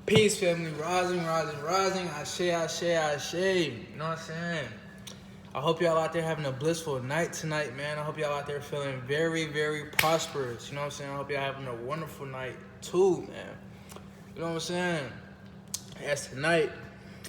Peace, family. Rising, rising, rising. Ashe, ashe, ashe. You know what I'm saying? I hope y'all out there having a blissful night tonight, man. I hope y'all out there feeling very, very prosperous. You know what I'm saying? I hope y'all having a wonderful night, too, man. You know what I'm saying? As tonight,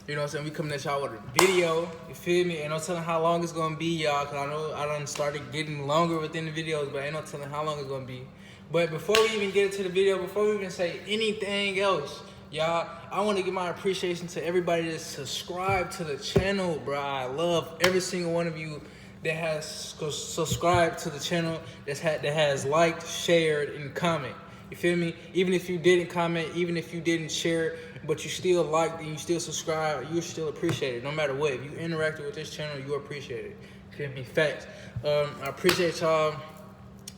you know what I'm saying, we coming at y'all with a video. You feel me? Ain't no telling how long it's going to be, y'all, because I know I done started getting longer within the videos, but ain't no telling how long it's going to be. But before we even get into the video, before we even say anything else, y'all, I want to give my appreciation to everybody that subscribed to the channel, bro. I love every single one of you that has subscribed to the channel, that has liked, shared, and comment. You feel me? Even if you didn't comment, even if you didn't share, but you still liked and you still subscribe, you still appreciate it. No matter what, if you interacted with this channel, you appreciate it. You feel me? Facts. I appreciate y'all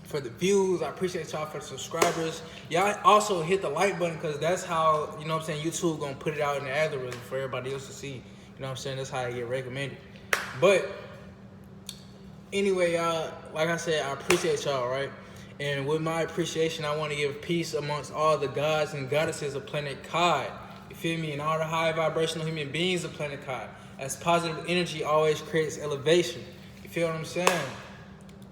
for the views. I appreciate y'all for the subscribers. Y'all also hit the like button, because that's how, you know what I'm saying, YouTube gonna put it out in the algorithm for everybody else to see. You know what I'm saying? That's how I get recommended. But anyway, y'all, like I said, I appreciate y'all, right? And with my appreciation, I want to give peace amongst all the gods and goddesses of planet Kai. You feel me? And all the high vibrational human beings of planet Kai. As positive energy always creates elevation. You feel what I'm saying?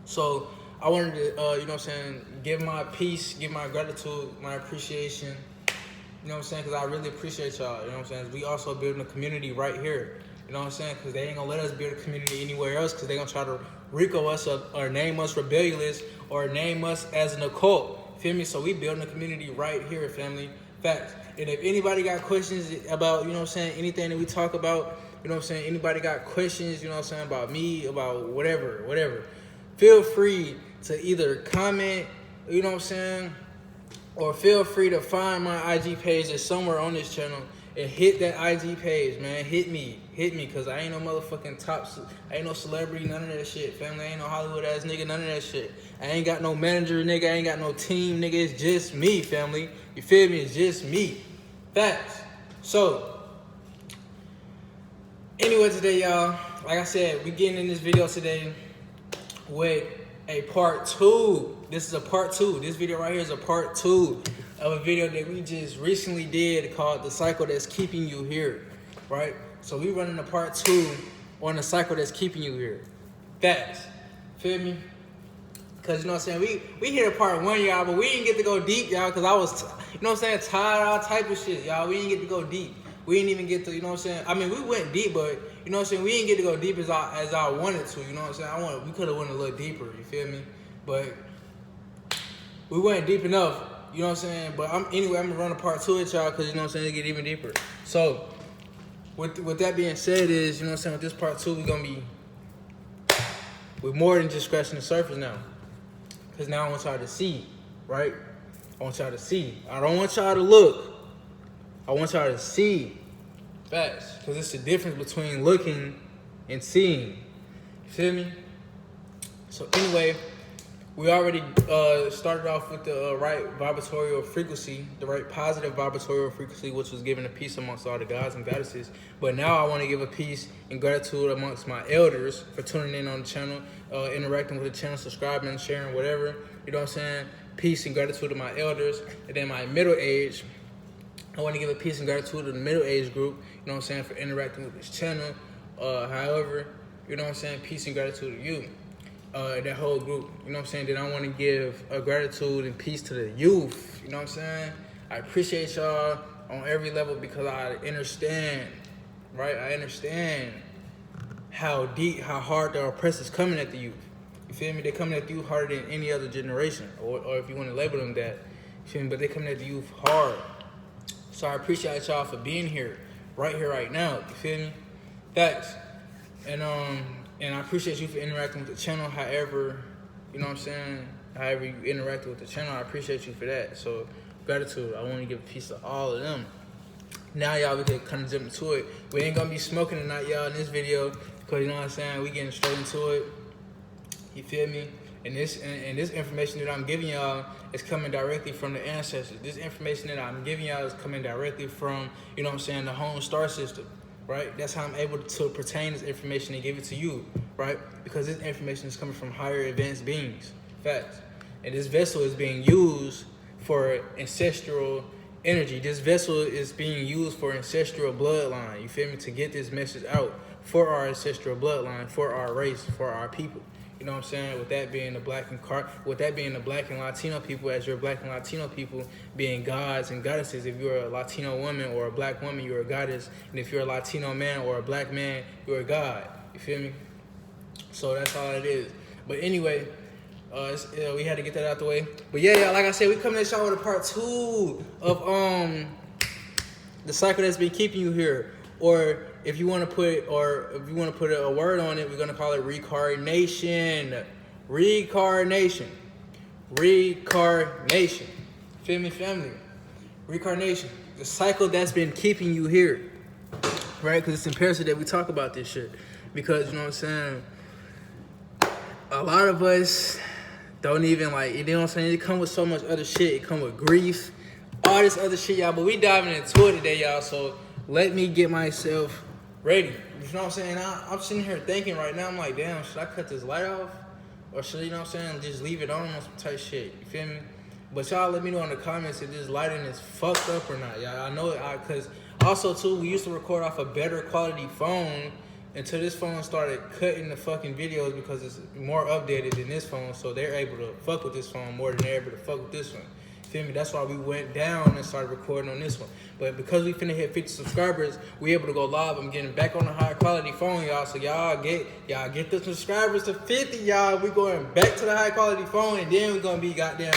So I wanted to, you know what I'm saying, give my peace, give my gratitude, my appreciation. You know what I'm saying? Because I really appreciate y'all. You know what I'm saying? We also building a community right here. You know what I'm saying? Because they ain't going to let us build a community anywhere else, because they going to try to RICO us or name us rebellious or name us as an occult. Feel me? So we building a community right here, family. Facts. And if anybody got questions about, you know what I'm saying, anything that we talk about, you know what I'm saying, anybody got questions, you know what I'm saying, about me, about whatever, feel free to either comment, you know what I'm saying, or feel free to find my IG page that's somewhere on this channel and hit that IG page, man. Hit me, because I ain't no motherfucking I ain't no celebrity, none of that shit, family. I ain't no Hollywood ass nigga, none of that shit. I ain't got no manager, nigga. I ain't got no team, nigga. It's just me, family. You feel me? It's just me. Facts. So, anyway, today, y'all, like I said, we getting in this video today with a part 2. This is a part 2. This video right here is a part 2 of a video that we just recently did called The Cycle That's Keeping You Here, right? So we running a part 2 on the cycle that's keeping you here. Facts. Feel me? Because, you know what I'm saying, we hit a part 1, y'all, but we didn't get to go deep, y'all, because I was, you know what I'm saying, tired of all type of shit, y'all. We didn't get to go deep. We didn't even get to, you know what I'm saying, I mean, we went deep, but, you know what I'm saying, we didn't get to go deep as I wanted to, you know what I'm saying. We could have went a little deeper, you feel me? But we went deep enough, you know what I'm saying. But anyway, I'm gonna run a part 2 with y'all, because, you know what I'm saying, it get even deeper. So with that being said, is, you know what I'm saying, with this part 2, we're more than just scratching the surface now. Because now I want y'all to see, right? I want y'all to see. I don't want y'all to look. I want y'all to see. Facts. Because it's the difference between looking and seeing. You feel me? So anyway, we already started off with the right vibratorial frequency, the right positive vibratorial frequency, which was giving a peace amongst all the gods and goddesses. But now I want to give a peace and gratitude amongst my elders for tuning in on the channel, interacting with the channel, subscribing, sharing, whatever. You know what I'm saying? Peace and gratitude to my elders. And then my middle age, I want to give a peace and gratitude to the middle age group, you know what I'm saying, for interacting with this channel. However, you know what I'm saying, peace and gratitude to you. That whole group, you know what I'm saying. Then I want to give a gratitude and peace to the youth, you know what I'm saying. I appreciate y'all on every level, because I understand, right? I understand how deep, how hard the oppressors is coming at the youth. You feel me? They're coming at the youth harder than any other generation, or if you want to label them that. You feel me? But they're coming at the youth hard. So I appreciate y'all for being here, right now. You feel me? Facts. And I appreciate you for interacting with the channel, however, you know what I'm saying, however you interacted with the channel, I appreciate you for that. So, gratitude. I want to give a piece to all of them. Now, y'all, we can kind of jump into it. We ain't going to be smoking tonight, y'all, in this video, because, you know what I'm saying, we getting straight into it. You feel me? And this information that I'm giving y'all is coming directly from the ancestors. This information that I'm giving y'all is coming directly from, you know what I'm saying, the home star system. Right? That's how I'm able to pertain this information and give it to you, right? Because this information is coming from higher advanced beings. Facts. And this vessel is being used for ancestral energy. This vessel is being used for ancestral bloodline. You feel me? To get this message out for our ancestral bloodline, for our race, for our people. You know what I'm saying? With that being the black and Latino people, as your black and Latino people being gods and goddesses. If you're a Latino woman or a black woman, you're a goddess. And if you're a Latino man or a black man, you're a god. You feel me? So that's all it is. But anyway, we had to get that out the way. But yeah, like I said, we coming at y'all with a part 2 of the cycle that's been keeping you here. Or if you want to put a word on it, we're gonna call it reincarnation. Reincarnation. Feel me, family? Reincarnation. The cycle that's been keeping you here, right? Because it's imperative that we talk about this shit. Because you know what I'm saying. A lot of us don't even you know what I'm saying? It come with so much other shit. It come with grief, all this other shit, y'all. But we diving into it today, y'all. So let me get myself ready. You know what I'm saying? I'm sitting here thinking right now, I'm like, damn, should I cut this light off? Or should, you know what I'm saying, just leave it on some type shit? You feel me? But y'all let me know in the comments if this lighting is fucked up or not, y'all. I know it, because also, too, we used to record off a better quality phone until this phone started cutting the fucking videos because it's more updated than this phone. So they're able to fuck with this phone more than they're able to fuck with this one. Feel me? That's why we went down and started recording on this one. But because we finna hit 50 subscribers, we able to go live. I'm getting back on the high quality phone, y'all. So y'all get the subscribers to 50, y'all. We going back to the high quality phone, and then we gonna be goddamn.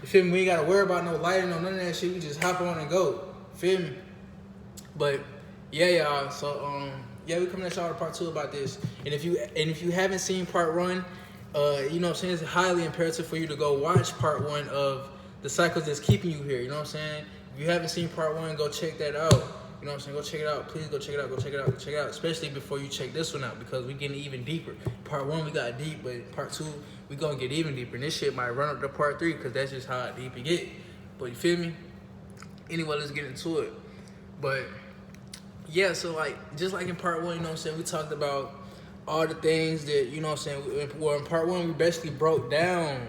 You feel me? We ain't gotta worry about no lighting or none of that shit. We just hop on and go. Feel me? But yeah, y'all. So yeah, we coming at y'all to part 2 about this. And if you haven't seen part 1, you know what I'm saying, it's highly imperative for you to go watch part 1 of the cycles that's keeping you here. You know what I'm saying? If you haven't seen part 1, go check that out. You know what I'm saying? Go check it out. Please go check it out. Go check it out. Go check it out. Especially before you check this one out, because we getting even deeper. Part 1 we got deep, but part 2 we gonna get even deeper. And this shit might run up to part 3 because that's just how deep it get. But you feel me? Anyway, let's get into it. But yeah, so just like in part 1, you know what I'm saying, we talked about all the things that, you know what I'm saying, well, in part 1 we basically broke down,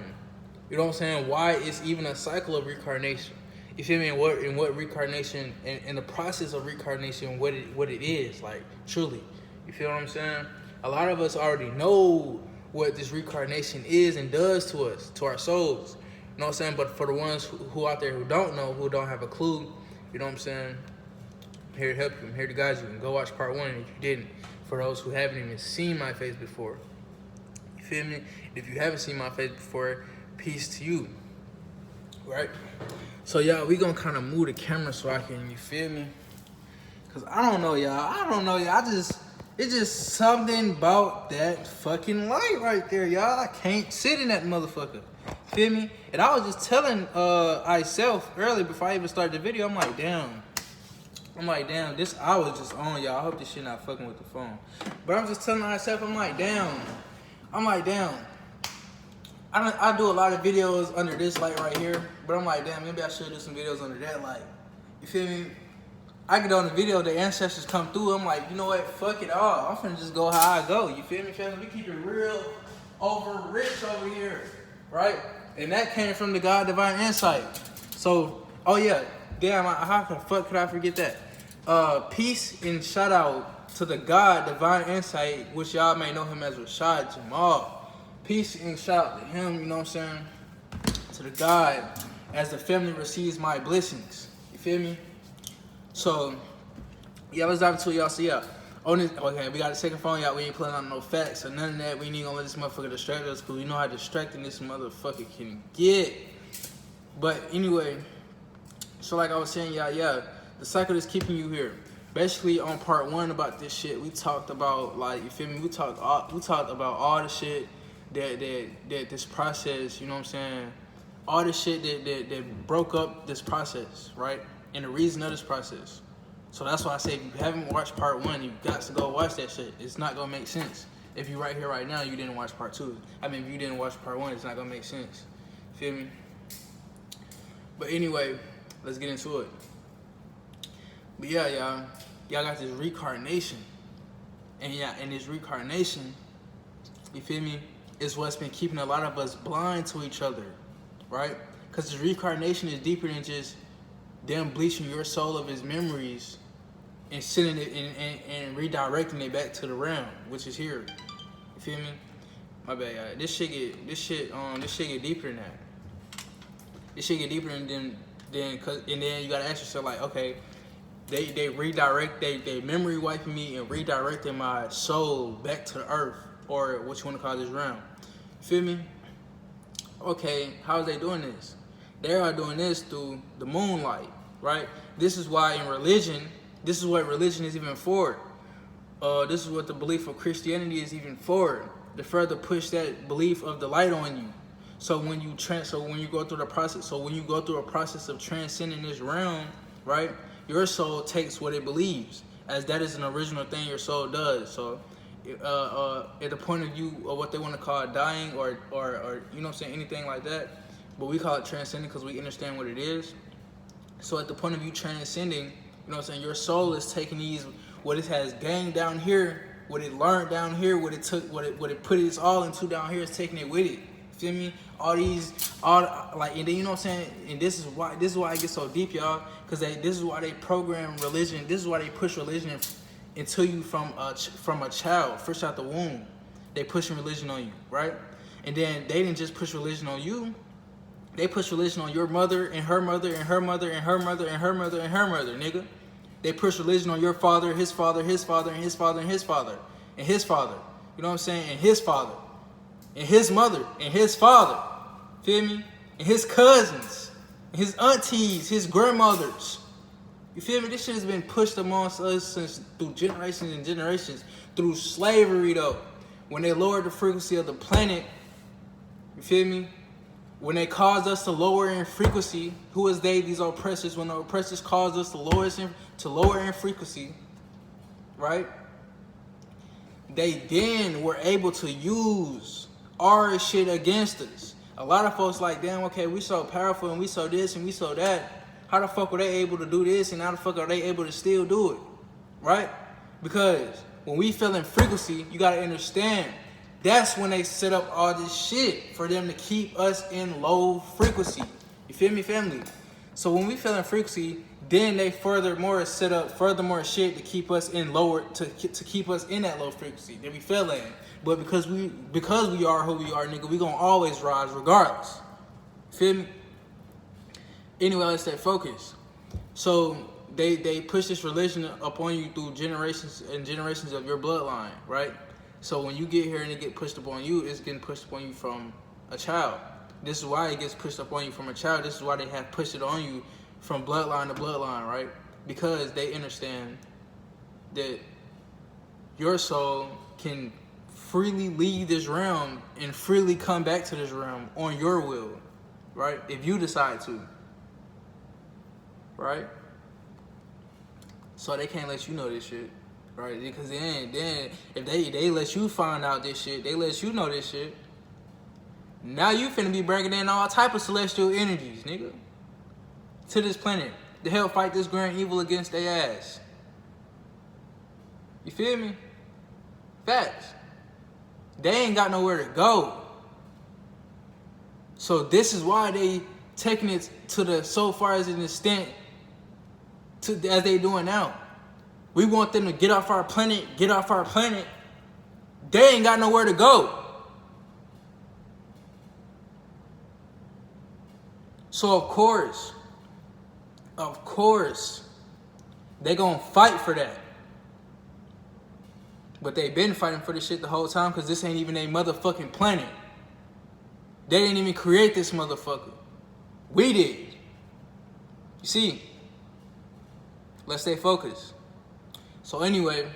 you know what I'm saying, why it's even a cycle of reincarnation. You feel me? And what reincarnation and the process of reincarnation, what it is, like, truly. You feel what I'm saying? A lot of us already know what this reincarnation is and does to us, to our souls. You know what I'm saying? But for the ones who out there who don't know, who don't have a clue, you know what I'm saying, I'm here to help you. I'm here to guide you. And go watch part 1 if you didn't. For those who haven't even seen my face before. You feel me? If you haven't seen my face before, peace to you. Right? So, y'all, we gonna kind of move the camera so I can, you feel me? Because I don't know, y'all. It's just something about that fucking light right there, y'all. I can't sit in that motherfucker. Feel me? And I was just telling myself earlier before I even started the video, I'm like, damn, this I was just on, y'all. I hope this shit not fucking with the phone. But I'm just telling myself, I'm like, damn. I do a lot of videos under this light right here, but I'm like, damn, maybe I should do some videos under that light. You feel me? I get on the video, the ancestors come through, I'm like, you know what, fuck it all. I'm finna just go how I go. You feel me, family? We keep it real over rich over here, right? And that came from the God Divine Insight. So, oh yeah, damn, how the fuck could I forget that? Peace and shout out to the God Divine Insight, which y'all may know him as Rashad Jamal. Peace and shout out to him, you know what I'm saying? To the God, as the family receives my blessings. You feel me? So, yeah, let's dive into it, y'all. So, yeah, on this, okay, we got a second phone, y'all. We ain't pulling out no facts or none of that. We ain't gonna let this motherfucker distract us, because we know how distracting this motherfucker can get. But anyway, so like I was saying, y'all, yeah, the cycle is keeping you here. Basically, on part 1 about this shit, we talked about, like, you feel me? We talked about all the shit that this process, you know what I'm saying? All the shit that broke up this process, right? And the reason of this process. So that's why I say, if you haven't watched part 1, you got to go watch that shit. It's not gonna make sense. If you right here right now, you didn't watch part 2. I mean, if you didn't watch part 1, it's not gonna make sense. Feel me? But anyway, let's get into it. But yeah, y'all got this reincarnation. And yeah, and this reincarnation, you feel me, is what's been keeping a lot of us blind to each other, right? Because this reincarnation is deeper than just them bleaching your soul of its memories and sending it and redirecting it back to the realm, which is here. You feel me? My bad, y'all. This shit get deeper than that. This shit get deeper and then you gotta ask yourself like, okay, they redirect they memory wiping me and redirecting my soul back to the earth, or what you wanna call this realm. You feel me? Okay, how are they doing this? They are doing this through the moonlight, right? This is why in religion, this is what religion is even for. This is what the belief of Christianity is even for, to further push that belief of the light on you. So when you go through a process of transcending this realm, right, your soul takes what it believes, as that is an original thing your soul does. So at the point of view of what they want to call dying or you know what I'm saying, anything like that, but we call it transcending because we understand what it is. So at the point of view transcending, you know what I'm saying, your soul is taking what it has gained down here, what it learned down here, what it put its all into down here, is taking it with it. Feel me? And then you know what I'm saying, and this is why it gets so deep, y'all, because this is why they program religion. This is why they push religion into you from a child, fresh out the womb. They pushing religion on you, right? And then they didn't just push religion on you. They push religion on your mother and her mother and her mother and her mother and her mother and her mother, nigga. They push religion on your father, his father, his father, and his father, and his father, and his father. You know what I'm saying? And his father, and his mother, and his father. Feel me? And his cousins, and his aunties, his grandmothers. You feel me? This shit has been pushed amongst us since through generations and generations. Through slavery, though. When they lowered the frequency of the planet, you feel me? When they caused us to lower in frequency, who is they? These oppressors. When the oppressors caused us to lower in frequency, right? They then were able to use our shit against us. A lot of folks like, damn, okay, we so powerful and we so this and we so that. How the fuck were they able to do this and how the fuck are they able to still do it, right? Because when we feel in frequency, you gotta understand, that's when they set up all this shit for them to keep us in low frequency. You feel me, family? So when we feel in frequency, then they furthermore set up furthermore shit to keep us in lower, to keep us in that low frequency that we fell in. But because we are who we are, nigga, we gonna always rise regardless. Feel me? Anyway, let's stay focused. So they push this religion upon you through generations and generations of your bloodline, right? So when you get here and it get pushed upon you, it's getting pushed upon you from a child. This is why it gets pushed upon you from a child. This is why they have pushed it on you from bloodline to bloodline, right? Because they understand that your soul can freely leave this realm and freely come back to this realm on your will, right? If you decide to, right? So they can't let you know this shit, right? Because then if they let you find out this shit, they let you know this shit, now you finna be bringing in all type of celestial energies, nigga, to this planet to help fight this grand evil against their ass. You feel me? Facts. They ain't got nowhere to go. So this is why they taking it to the so far as an extent to as they doing now. We want them to get off our planet. They ain't got nowhere to go. So of course, they gonna fight for that. But they been fighting for this shit the whole time because this ain't even a motherfucking planet. They didn't even create this motherfucker. We did. You see? Let's stay focused. So anyway,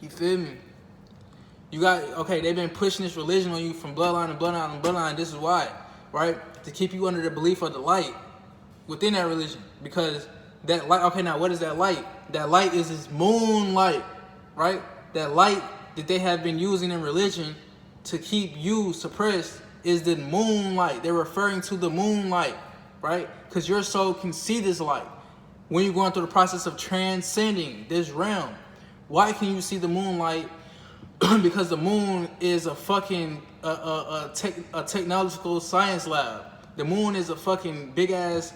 you feel me? They've been pushing this religion on you from bloodline to bloodline to bloodline. This is why, right? To keep you under the belief of the light within that religion. Because that light, okay, now what is that light? That light is this moonlight, right? That light that they have been using in religion to keep you suppressed is the moonlight. They're referring to the moonlight, right? Because your soul can see this light. When you're going through the process of transcending this realm, why can you see the moonlight? Because the moon is a fucking technological science lab. The moon is a fucking big ass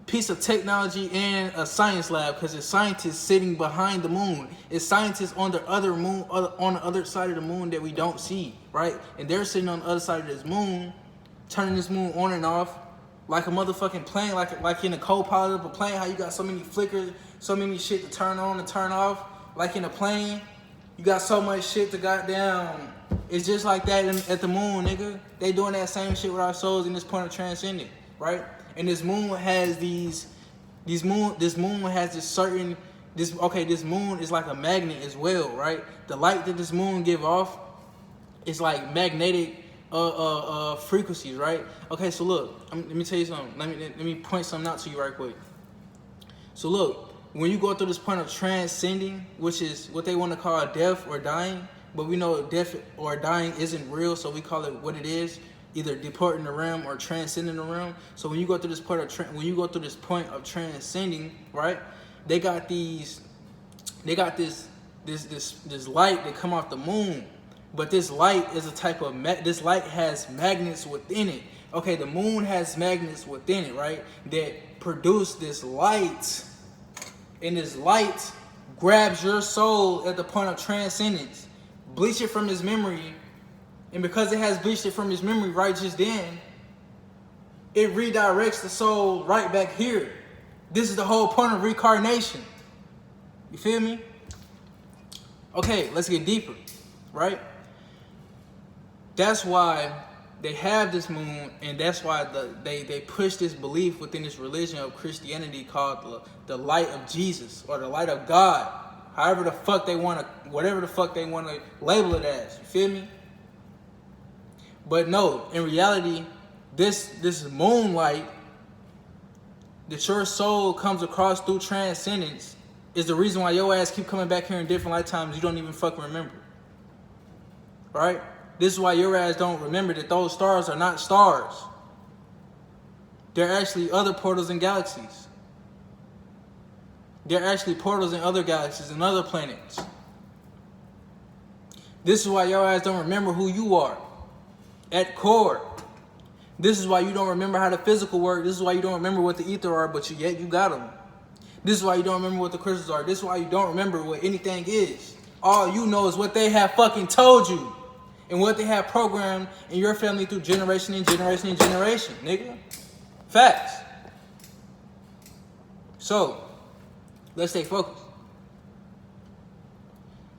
piece of technology and a science lab, because it's scientists sitting behind the moon. It's scientists on the other moon, on the other side of the moon that we don't see, right? And they're sitting on the other side of this moon, turning this moon on and off like a motherfucking plane, like in a co-pilot of a plane. How you got so many flickers, so many shit to turn on and turn off, like in a plane. You got so much shit to goddamn. It's just like that at the moon, nigga. They doing that same shit with our souls in this point of transcending, right? And this moon has this moon has this certain, this moon is like a magnet as well, right? The light that this moon give off is like magnetic frequencies, right? Okay, so look, let me tell you something. Let me point something out to you right quick. So look, when you go through this point of transcending, which is what they want to call death or dying, but we know death or dying isn't real, so we call it what it is, either departing the realm or transcending the realm. So when you go through this point of transcending, right? They got this light that come off the moon, but this light is a type of this light has magnets within it. Okay, the moon has magnets within it, right? That produce this light, and this light grabs your soul at the point of transcendence, bleach it from his memory. And because it has bleached it from his memory right just then, it redirects the soul right back here. This is the whole point of reincarnation. You feel me? Okay, let's get deeper, right? That's why they have this moon, and that's why they push this belief within this religion of Christianity called the light of Jesus or the light of God. However the fuck they want to, whatever the fuck they want to label it as. You feel me? But no, in reality, this moonlight that your soul comes across through transcendence is the reason why your ass keep coming back here in different lifetimes you don't even fucking remember. Right? This is why your ass don't remember that those stars are not stars. They're actually other portals and galaxies. They're actually portals in other galaxies and other planets. This is why your ass don't remember who you are at core. This is why you don't remember how the physical work. This is why you don't remember what the ether are, but yet you got them. This is why you don't remember what the crystals are. This is why you don't remember what anything is. All you know is what they have fucking told you and what they have programmed in your family through generation and generation and generation, nigga. Facts. So, let's stay focused.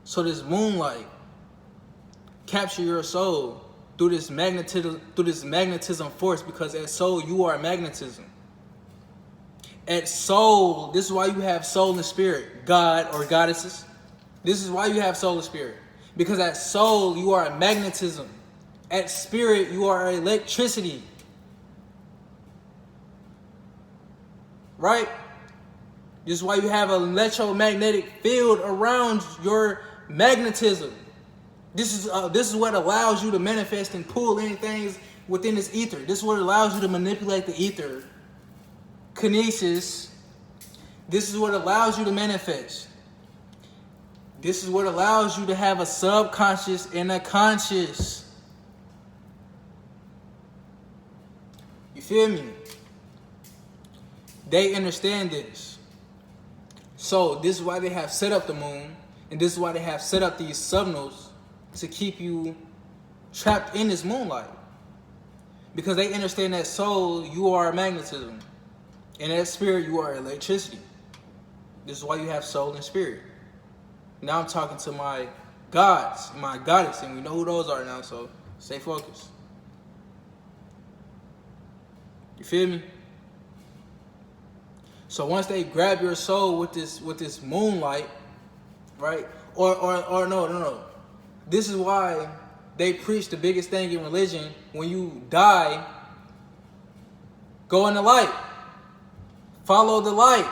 So this moonlight capture your soul through this magnetism force, because at soul you are magnetism. At soul, this is why you have soul and spirit, God or goddesses. This is why you have soul and spirit. Because at soul you are a magnetism. At spirit you are electricity. Right? This is why you have an electromagnetic field around your magnetism. This is what allows you to manifest and pull in things within this ether. This is what allows you to manipulate the ether. Kinesis. This is what allows you to manifest. This is what allows you to have a subconscious and a conscious. You feel me? They understand this. So this is why they have set up the moon, and this is why they have set up these signals to keep you trapped in this moonlight. Because they understand that soul, you are magnetism. And that spirit, you are electricity. This is why you have soul and spirit. Now I'm talking to my gods, my goddess, and we know who those are now, so stay focused. You feel me? So once they grab your soul with this moonlight, right? Or no. This is why they preach the biggest thing in religion: when you die, go in the light. Follow the light.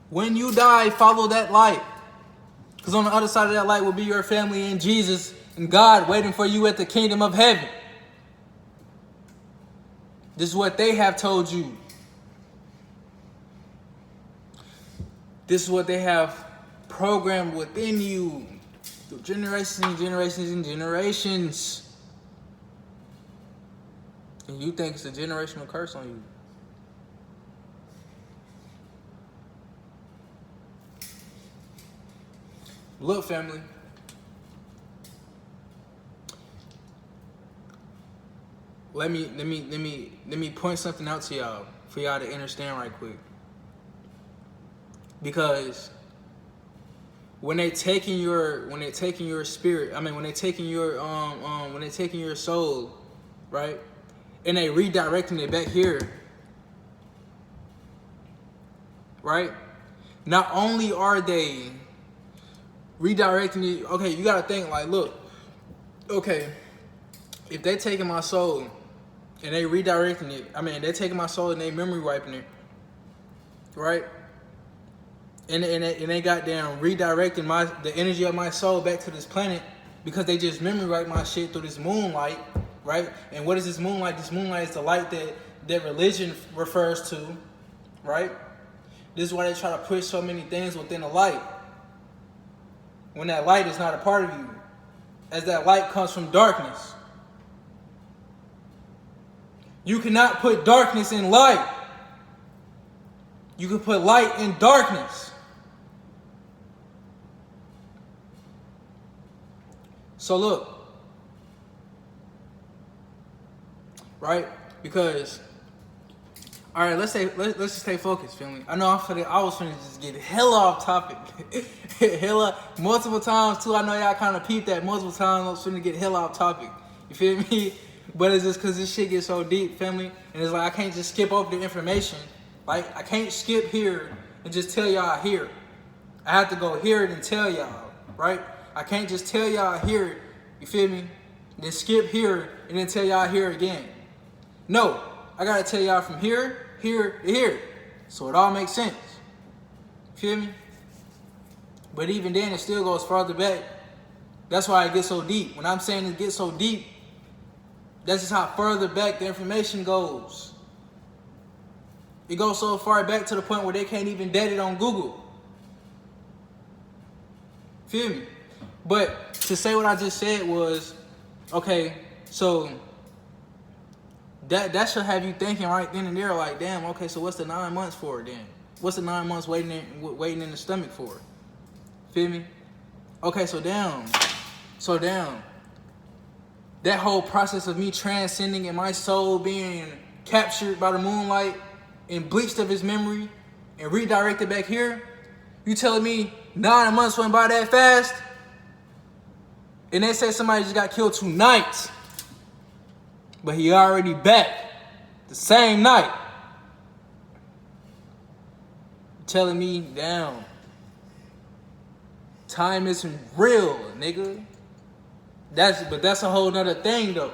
When you die, follow that light. Because on the other side of that light will be your family and Jesus and God waiting for you at the kingdom of heaven. This is what they have told you. This is what they have programmed within you through generations and generations and generations. And you think it's a generational curse on you. Look, family. Let me point something out to y'all for y'all to understand right quick. Because when they taking your spirit, when they taking your soul, right? And they redirecting it back here, right? Not only are they redirecting it, okay, you gotta think like, look, okay, if they taking my soul and they redirecting it, they're taking my soul and they memory wiping it, right? And they goddamn redirecting the energy of my soul back to this planet because they just memory wipe my shit through this moonlight, right? And what is this moonlight? This moonlight is the light that religion refers to, right? This is why they try to push so many things within the light, when that light is not a part of you, as that light comes from darkness. You cannot put darkness in light. You can put light in darkness. So look, right? Because, all right, let's just stay focused, family. I know I was finna just get hella off topic, hella multiple times too. I know y'all kind of peeped that multiple times. I was finna get hella off topic. You feel me? But it's just because this shit gets so deep, family, and it's like I can't just skip over the information. Like I can't skip here and just tell y'all here. I have to go hear it and tell y'all, right? I can't just tell y'all here, you feel me? Then skip here and then tell y'all here again. No, I gotta tell y'all from here, here, to here. So it all makes sense. Feel me? But even then, it still goes farther back. That's why it gets so deep. When I'm saying it gets so deep, that's just how further back the information goes. It goes so far back to the point where they can't even date it on Google. Feel me? But to say what I just said was, okay, so that should have you thinking right then and there, like, damn, okay, so what's the 9 months for then? What's the 9 months waiting in the stomach for? Feel me? Okay, so damn. That whole process of me transcending and my soul being captured by the moonlight and bleached of his memory and redirected back here, you telling me 9 months went by that fast? And they say somebody just got killed tonight, but he already back the same night. You telling me, damn, time isn't real, nigga. That's a whole nother thing though.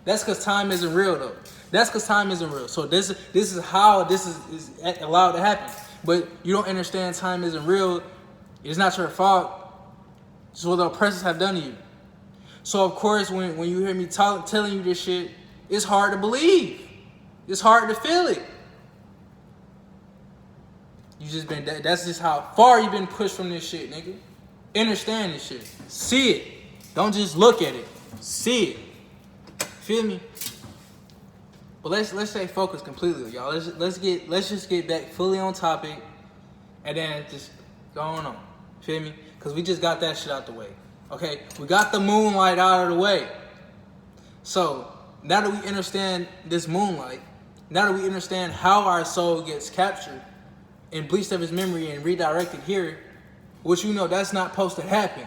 That's because time isn't real though. That's because time isn't real. So this is how this is allowed to happen. But you don't understand time isn't real. It's not your fault. It's what the oppressors have done to you. So of course when you hear me telling you this shit, it's hard to believe. It's hard to feel it. That's just how far you've been pushed from this shit, nigga. Understand this shit. See it. Don't just look at it. See it. Feel me? But let's stay focused completely, y'all. Let's just get back fully on topic, and then just go on. Feel me? Because we just got that shit out the way. Okay, we got the moonlight out of the way. So now that we understand this moonlight, now that we understand how our soul gets captured and bleached of his memory and redirected here, which you know that's not supposed to happen.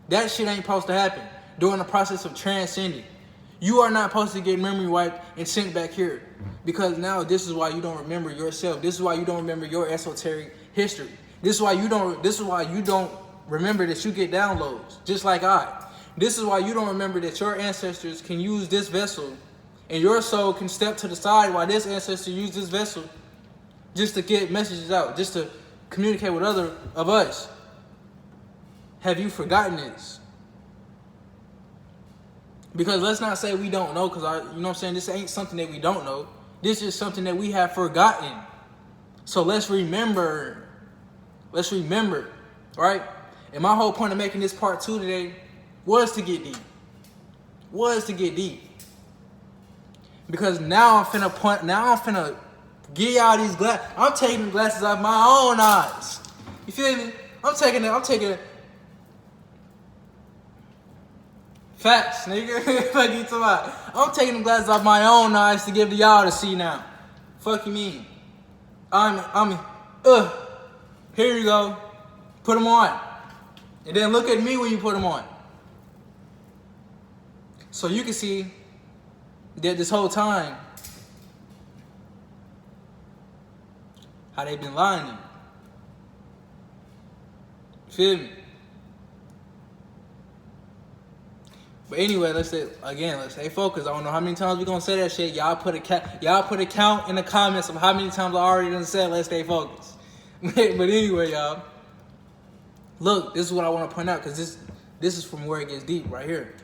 That shit ain't supposed to happen during the process of transcending. You are not supposed to get memory wiped and sent back here, because now this is why you don't remember yourself. This is why you don't remember your esoteric history. This is why you don't remember that you get downloads, just like I. This is why you don't remember that your ancestors can use this vessel and your soul can step to the side while this ancestor used this vessel just to get messages out, just to communicate with other of us. Have you forgotten this? Because let's not say we don't know, because you know what I'm saying, this ain't something that we don't know. This is something that we have forgotten. So let's remember. Let's remember, right? And my whole point of making this part 2 today was to get deep. Because now I'm finna give y'all these glasses. I'm taking the glasses off my own eyes. You feel me? I'm taking it. Facts, nigga. Fuck you talking about. I'm taking the glasses off my own eyes to give to y'all to see now. Fuck you mean? Here you go. Put them on. And then look at me when you put them on. So you can see that this whole time, how they been lying to you. Feel me? But anyway, let's stay focused. I don't know how many times we gonna say that shit. Y'all put a count in the comments of how many times I already done said let's stay focused. But anyway, y'all. Look, this is what I want to point out, because this is from where it gets deep right here.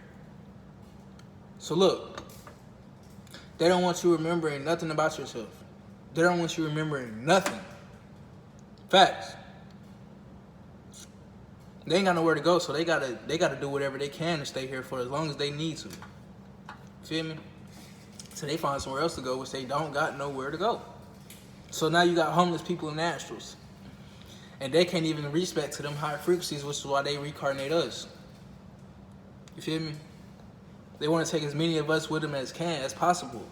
So look, they don't want you remembering nothing about yourself. They don't want you remembering nothing. Facts. They ain't got nowhere to go, so they gotta do whatever they can to stay here for as long as they need to. Feel me? So they find somewhere else to go, which they don't got nowhere to go. So now you got homeless people in the astrals. And they can't even reach back to them higher frequencies, which is why they reincarnate us. You feel me? They want to take as many of us with them as possible.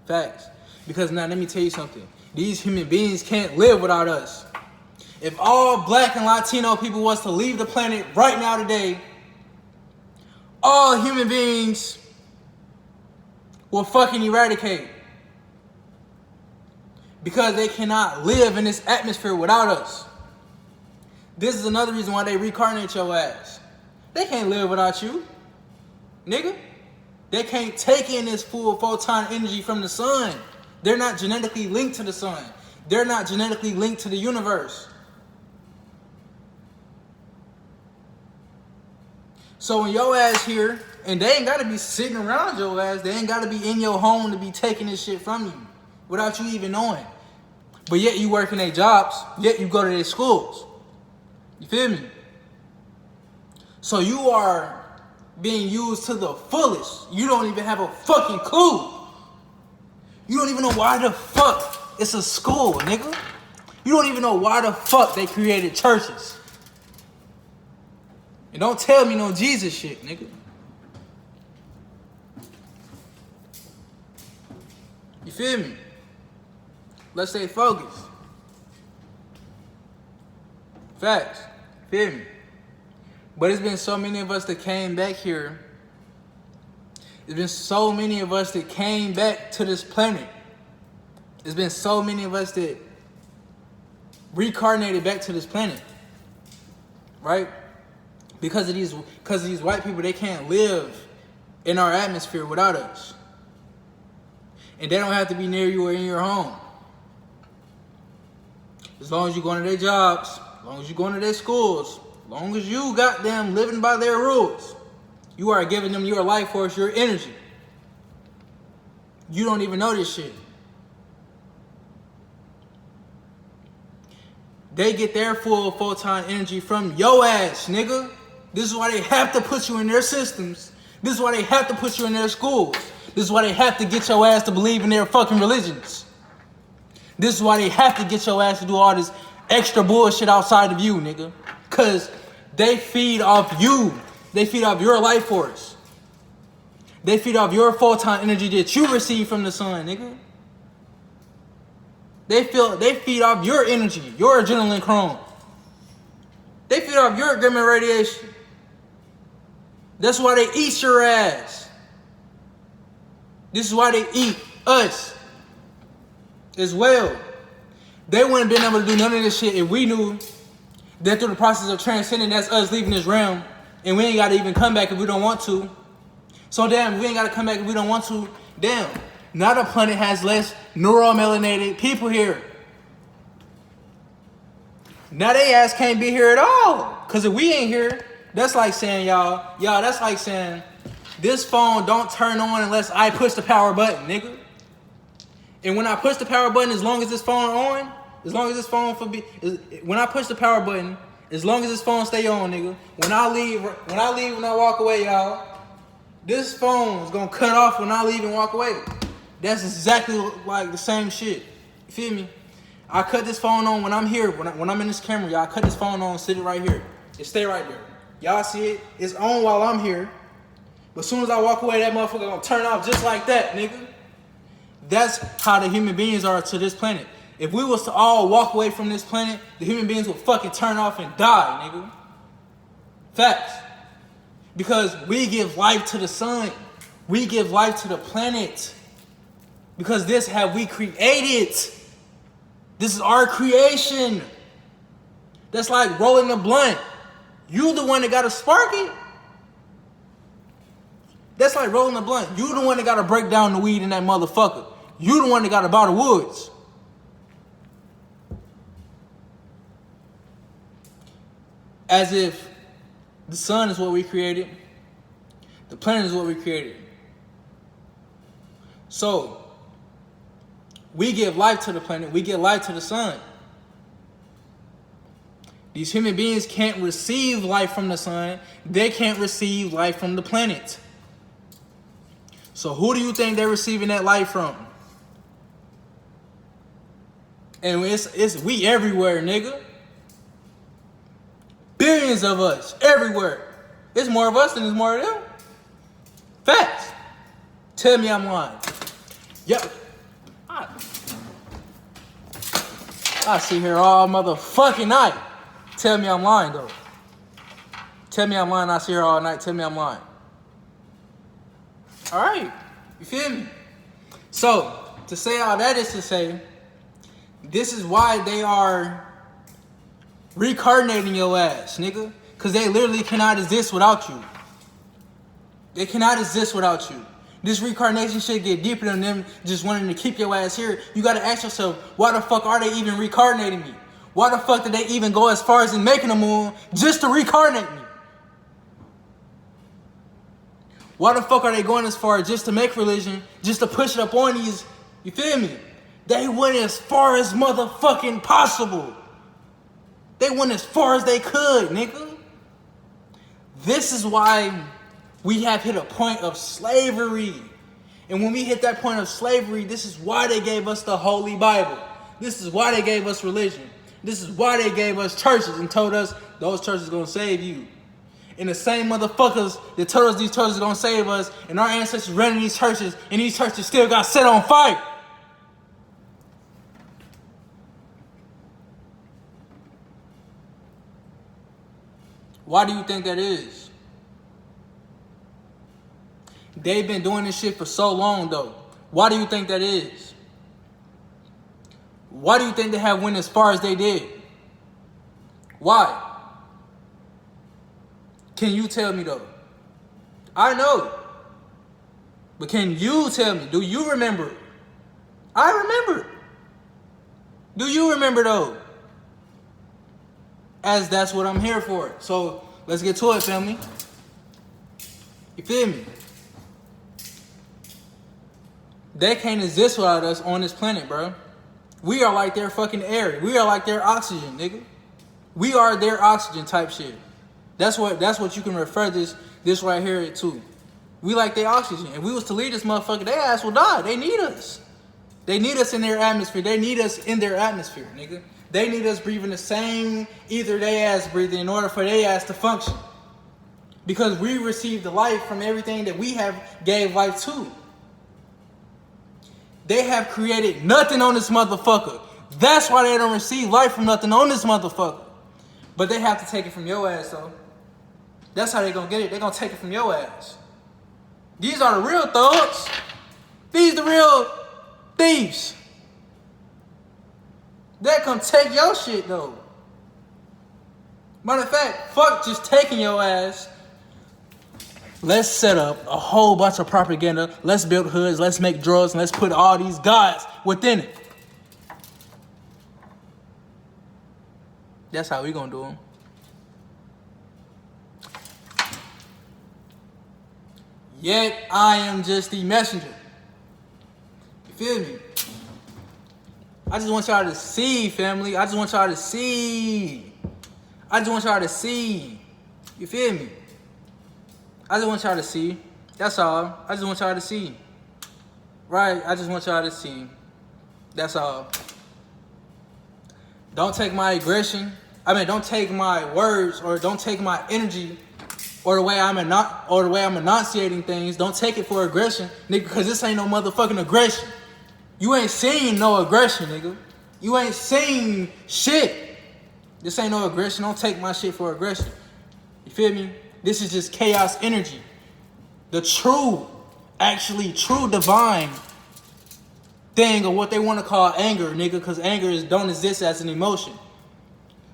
Facts. Because now let me tell you something. These human beings can't live without us. If all black and Latino people was to leave the planet right now today, all human beings will fucking eradicate. Because they cannot live in this atmosphere without us. This is another reason why they reincarnate your ass. They can't live without you, nigga. They can't take in this full photon energy from the sun. They're not genetically linked to the sun. They're not genetically linked to the universe. So when your ass here, and they ain't gotta be sitting around your ass, they ain't gotta be in your home to be taking this shit from you without you even knowing. But yet you work in their jobs, yet you go to their schools. You feel me? So you are being used to the fullest. You don't even have a fucking clue. You don't even know why the fuck it's a school, nigga. You don't even know why the fuck they created churches. And don't tell me no Jesus shit, nigga. You feel me? Let's stay focused. Facts. Feel me? But it's been so many of us that came back here. There's been so many of us that came back to this planet. There's been so many of us that reincarnated back to this planet. Right? Because of these white people, they can't live in our atmosphere without us. And they don't have to be near you or in your home. As long as you're going to their jobs, as long as you're going to their schools, as long as you got them living by their rules, you are giving them your life force, your energy. You don't even know this shit. They get their full photon energy from your ass, nigga. This is why they have to put you in their systems. This is why they have to put you in their schools. This is why they have to get your ass to believe in their fucking religions. This is why they have to get your ass to do all this extra bullshit outside of you, nigga. Because they feed off you. They feed off your life force. They feed off your photon energy that you receive from the sun, nigga. They feed off your energy, your adrenaline chrome. They feed off your gamma radiation. That's why they eat your ass. This is why they eat us as well. They wouldn't have been able to do none of this shit if we knew that through the process of transcending, that's us leaving this realm, and we ain't got to even come back if we don't want to. So damn, we ain't got to come back if we don't want to. Damn, now the planet has less neuromelanated people here. Now they ass can't be here at all. Because if we ain't here, that's like saying, y'all, that's like saying, this phone don't turn on unless I push the power button, nigga. And when I push the power button, as long as this phone on, when I push the power button, as long as this phone stay on, nigga. When I walk away, y'all, this phone is gonna cut off when I leave and walk away. That's exactly like the same shit. You feel me? I cut this phone on when I'm here, when I'm in this camera, y'all. I cut this phone on, sit it right here. It stay right there. Y'all see it? It's on while I'm here. But as soon as I walk away, that motherfucker gonna turn off just like that, nigga. That's how the human beings are to this planet. If we was to all walk away from this planet, the human beings would fucking turn off and die, nigga. Facts. Because we give life to the sun. We give life to the planet. Because this have we created. This is our creation. That's like rolling a blunt. You the one that gotta spark it. That's like rolling a blunt. You the one that gotta break down the weed in that motherfucker. You the one that gotta buy the woods. As if the sun is what we created. The planet is what we created. So, we give life to the planet. We give life to the sun. These human beings can't receive life from the sun. They can't receive life from the planet. So who do you think they're receiving that light from? And it's we everywhere, nigga. Billions of us everywhere. It's more of us than there's more of them. Facts. Tell me I'm lying. Yep. I sit here all motherfucking night. Tell me I'm lying though. Tell me I'm lying. I sit here all night. Tell me I'm lying. All right, you feel me? So, to say all that is to say, this is why they are reincarnating your ass, nigga. Because they literally cannot exist without you. They cannot exist without you. This reincarnation shit get deeper than them just wanting to keep your ass here. You gotta ask yourself, why the fuck are they even reincarnating me? Why the fuck did they even go as far as in making a move just to reincarnate me? Why the fuck are they going as far just to make religion, just to push it up on these, you feel me? They went as far as motherfucking possible. They went as far as they could, nigga. This is why we have hit a point of slavery. And when we hit that point of slavery, this is why they gave us the Holy Bible. This is why they gave us religion. This is why they gave us churches and told us those churches are going to save you. And the same motherfuckers that told us these churches are going to save us, and our ancestors ran in these churches, and these churches still got set on fire. Why do you think that is? They've been doing this shit for so long, though. Why do you think that is? Why do you think they have went as far as they did? Why? Can you tell me, though? I know. But can you tell me? Do you remember? I remember. Do you remember, though? As that's what I'm here for. So, let's get to it, family. You feel me? They can't exist without us on this planet, bro. We are like their fucking air. We are like their oxygen, nigga. We are their oxygen type shit. That's what you can refer this right here to. We like their oxygen. If we was to leave this motherfucker, their ass will die. They need us. They need us in their atmosphere. They need us in their atmosphere, nigga. They need us breathing the same either they ass breathing in order for their ass to function. Because we receive the life from everything that we have gave life to. They have created nothing on this motherfucker. That's why they don't receive life from nothing on this motherfucker. But they have to take it from your ass, though. That's how they gonna get it. They gonna take it from your ass. These are the real thugs. These the real thieves. They come take your shit, though. Matter of fact, fuck just taking your ass. Let's set up a whole bunch of propaganda. Let's build hoods. Let's make drugs. And let's put all these gods within it. That's how we gonna do them. Yet I am just the messenger. You feel me? I just want y'all to see, family. I just want y'all to see. I just want y'all to see. You feel me? I just want y'all to see. That's all. I just want y'all to see. right? I just want y'all to see. That's all. Don't take my aggression. Don't take my words or don't take my energy or the way I'm enunciating things. Don't take it for aggression, nigga, because this ain't no motherfucking aggression. You ain't seen no aggression, nigga. You ain't seen shit. This ain't no aggression. Don't take my shit for aggression. You feel me? This is just chaos energy. The true divine thing of what they want to call anger, nigga, because anger don't exist as an emotion.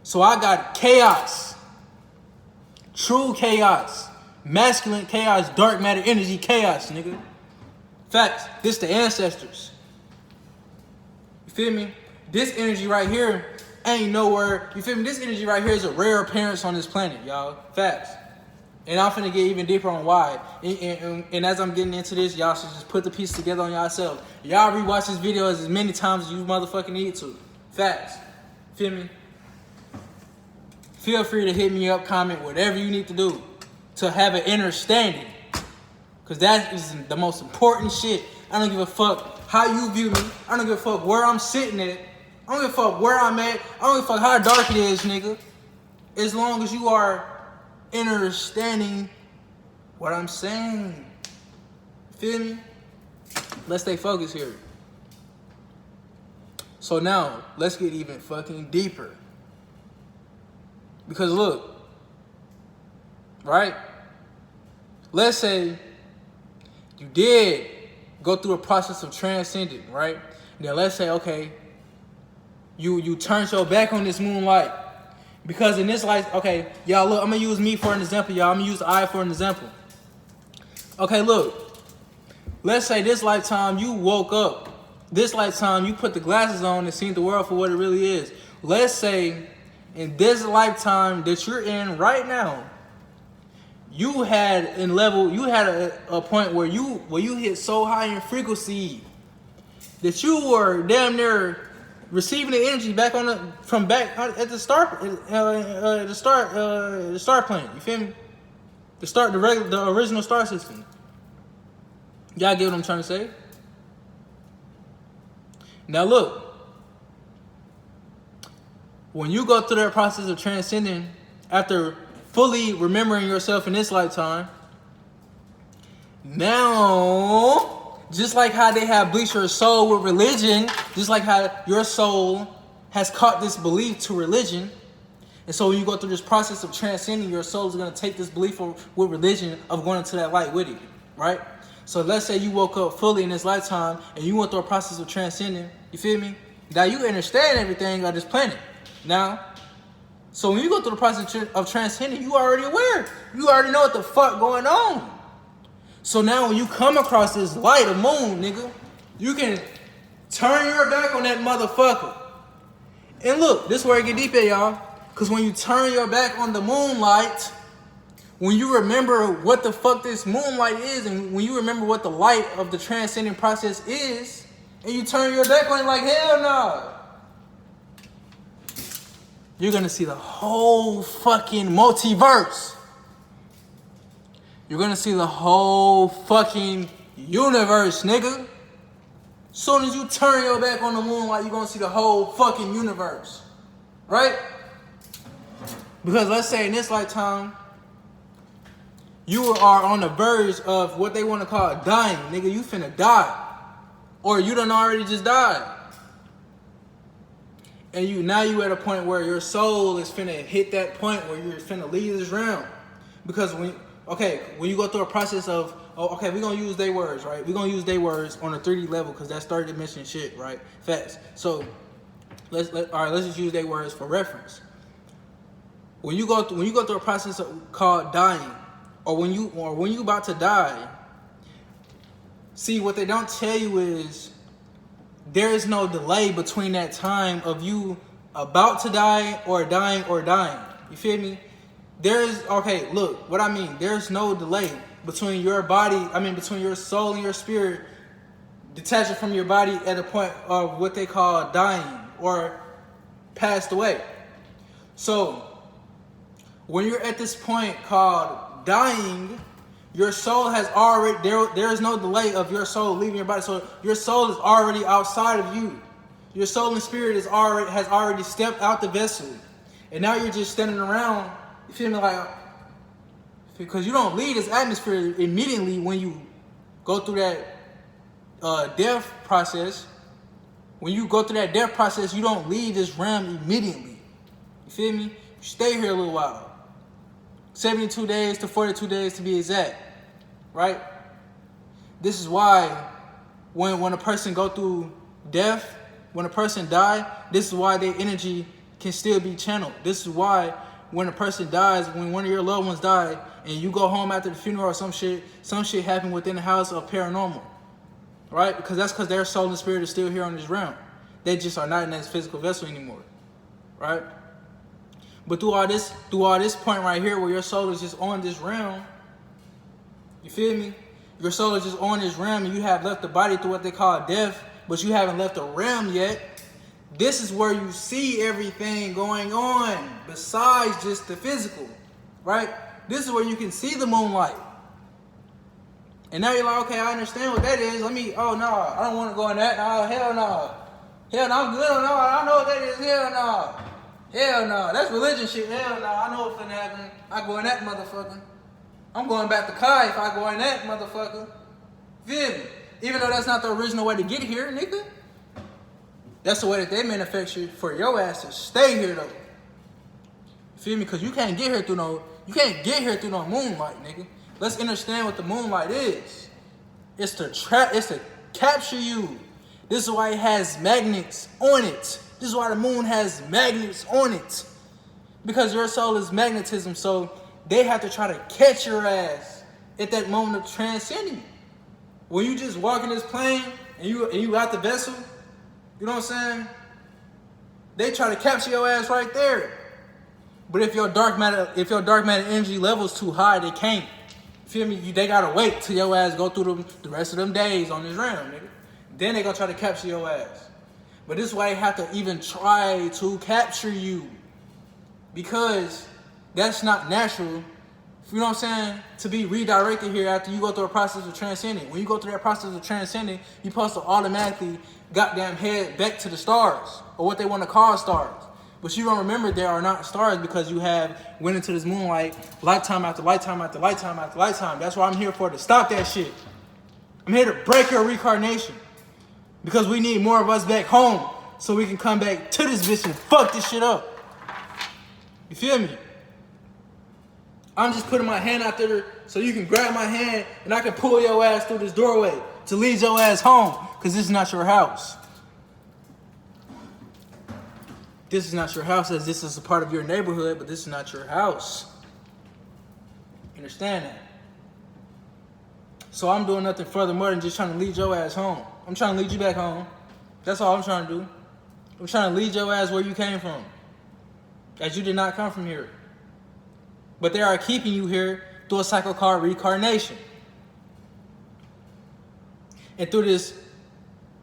So I got chaos. True chaos. Masculine chaos, dark matter energy chaos, nigga. Facts. This the ancestors. You feel me? This energy right here ain't nowhere. You feel me? This energy right here is a rare appearance on this planet, y'all. Facts. And I'm finna get even deeper on why. And as I'm getting into this, y'all should just put the pieces together on yourself. Y'all rewatch this video as many times as you motherfucking need to. Facts. Feel me? Feel free to hit me up, comment, whatever you need to do to have an understanding. Because that is the most important shit. I don't give a fuck how you view me. I don't give a fuck where I'm sitting at. I don't give a fuck where I'm at. I don't give a fuck how dark it is, nigga. As long as you are understanding what I'm saying. Feel me? Let's stay focused here. So now, let's get even fucking deeper. Because look, right? Let's say you did go through a process of transcending, right? Then let's say, okay, you turned your back on this moonlight. Because in this life, okay, y'all look, I'm gonna use me for an example, y'all. I'm gonna use I for an example. Okay, look. Let's say this lifetime you woke up. This lifetime you put the glasses on and seen the world for what it really is. Let's say in this lifetime that you're in right now, you had a point where you hit so high in frequency that you were damn near receiving the energy back at the start plane. You feel me? The original star system. Y'all get what I'm trying to say? Now look. When you go through that process of transcending, after fully remembering yourself in this lifetime, now, just like how they have bleached your soul with religion, just like how your soul has caught this belief to religion, and so when you go through this process of transcending, your soul is going to take this belief with religion of going into that light with it, right? So let's say you woke up fully in this lifetime, and you went through a process of transcending, you feel me? Now you understand everything on this planet. Now, so when you go through the process of transcending, you already aware. You already know what the fuck going on. So now when you come across this light of moon, nigga, you can turn your back on that motherfucker. And look, this is where it get deep at, y'all. Because when you turn your back on the moonlight, when you remember what the fuck this moonlight is, and when you remember what the light of the transcending process is, and you turn your back on it like, hell no. You're going to see the whole fucking multiverse. You're going to see the whole fucking universe, nigga. Soon as you turn your back on the moonlight, you're going to see the whole fucking universe. Right? Because let's say in this lifetime, you are on the verge of what they want to call dying. Nigga, you finna die. Or you done already just died. And now you at a point where your soul is finna hit that point where you're finna leave this realm. Because when you go through a process of, we're gonna use their words, right? We're gonna use their words on a 3D level because that's third dimension shit, right? Facts. So let's just use their words for reference. When you go through a process called dying, or when you about to die, see, what they don't tell you is there is no delay between that time of you about to die or dying or dying. You feel me? Look, what I mean, there's no delay between your body, between your soul and your spirit detaching from your body at a point of what they call dying or passed away. So, when you're at this point called dying, Your soul has already, there is no delay of your soul leaving your body. So your soul is already outside of you. Your soul and spirit has already stepped out the vessel. And now you're just standing around, you feel me, like, because you don't leave this atmosphere immediately when you go through that death process. When you go through that death process, you don't leave this realm immediately. You feel me? You stay here a little while. 72 days to 42 days to be exact. Right? This is why when a person go through death, when a person die, this is why their energy can still be channeled. This is why when a person dies, when one of your loved ones die, and you go home after the funeral or some shit happened within the house of paranormal. Right? Because their soul and spirit is still here on this realm. They just are not in this physical vessel anymore. Right? But through all this point right here where your soul is just on this realm, you feel me? Your soul is just on this realm and you have left the body through what they call death, but you haven't left the realm yet. This is where you see everything going on besides just the physical, right? This is where you can see the moonlight. And now you're like, okay, I understand what that is. Oh no, I don't want to go in that. No, hell no. Hell no, I'm good on no, I know what that is. Hell no. Hell no, that's religion shit. Hell no, I know what's gonna happen. I go in that motherfucker. I'm going back to Kai if I go in that motherfucker. Feel me? Even though that's not the original way to get here, nigga. That's the way that they manufacture for your ass to stay here though. Feel me? Because you can't get here through no moonlight, nigga. Let's understand what the moonlight is. It's to capture you. This is why it has magnets on it. This is why the moon has magnets on it. Because your soul is magnetism, so they have to try to catch your ass at that moment of transcending. When you just walk in this plane and you out the vessel, you know what I'm saying? They try to capture your ass right there. But if your dark matter energy level's too high, they can't. Feel me? They gotta wait till your ass go through the rest of them days on this realm, nigga. Then they gonna try to capture your ass. But this is why they have to even try to capture you. Because that's not natural, you know what I'm saying, to be redirected here after you go through a process of transcending. When you go through that process of transcending, you're supposed to automatically goddamn head back to the stars, or what they want to call stars. But you don't remember there are not stars because you have went into this moonlight lifetime after lifetime after lifetime after lifetime. That's what I'm here for, to stop that shit. I'm here to break your reincarnation. Because we need more of us back home so we can come back to this bitch and fuck this shit up. You feel me? I'm just putting my hand out there so you can grab my hand and I can pull your ass through this doorway to lead your ass home. Because this is not your house. This is not your house, as this is a part of your neighborhood, but this is not your house. You understand that? So I'm doing nothing further more than just trying to lead your ass home. I'm trying to lead you back home. That's all I'm trying to do. I'm trying to lead your ass where you came from. As you did not come from here. But they are keeping you here through a cycle called reincarnation. And through this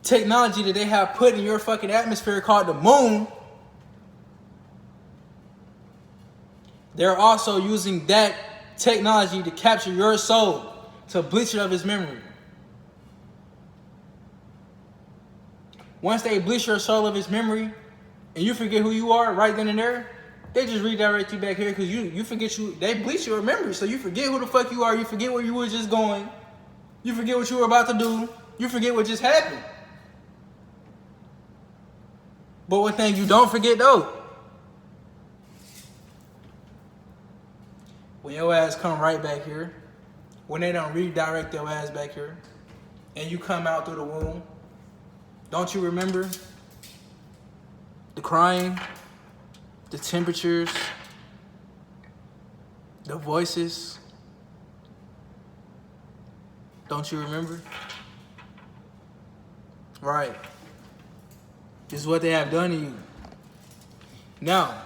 technology that they have put in your fucking atmosphere called the moon, they're also using that technology to capture your soul, to bleach it of its memory. Once they bleach your soul of its memory, and you forget who you are right then and there, they just redirect you back here because you forget they bleach your memory, so you forget who the fuck you are, you forget where you were just going, you forget what you were about to do, you forget what just happened. But one thing you don't forget though, when your ass come right back here, when they don't redirect your ass back here, and you come out through the womb, don't you remember the crying, the temperatures, the voices? Don't you remember? Right. This is what they have done to you. Now,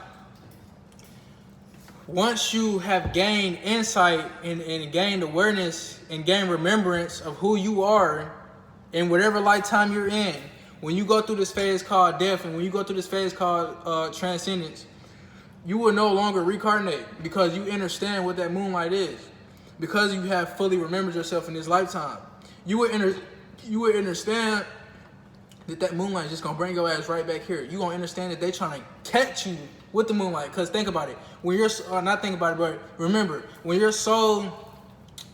once you have gained insight and gained awareness and gained remembrance of who you are in whatever lifetime you're in, when you go through this phase called death and when you go through this phase called transcendence, you will no longer reincarnate because you understand what that moonlight is. because you have fully remembered yourself in this lifetime. You would understand that moonlight is just gonna bring your ass right back here. You gonna understand that they trying to catch you with the moonlight. Cause think about it, when you're not think about it, but remember, when your soul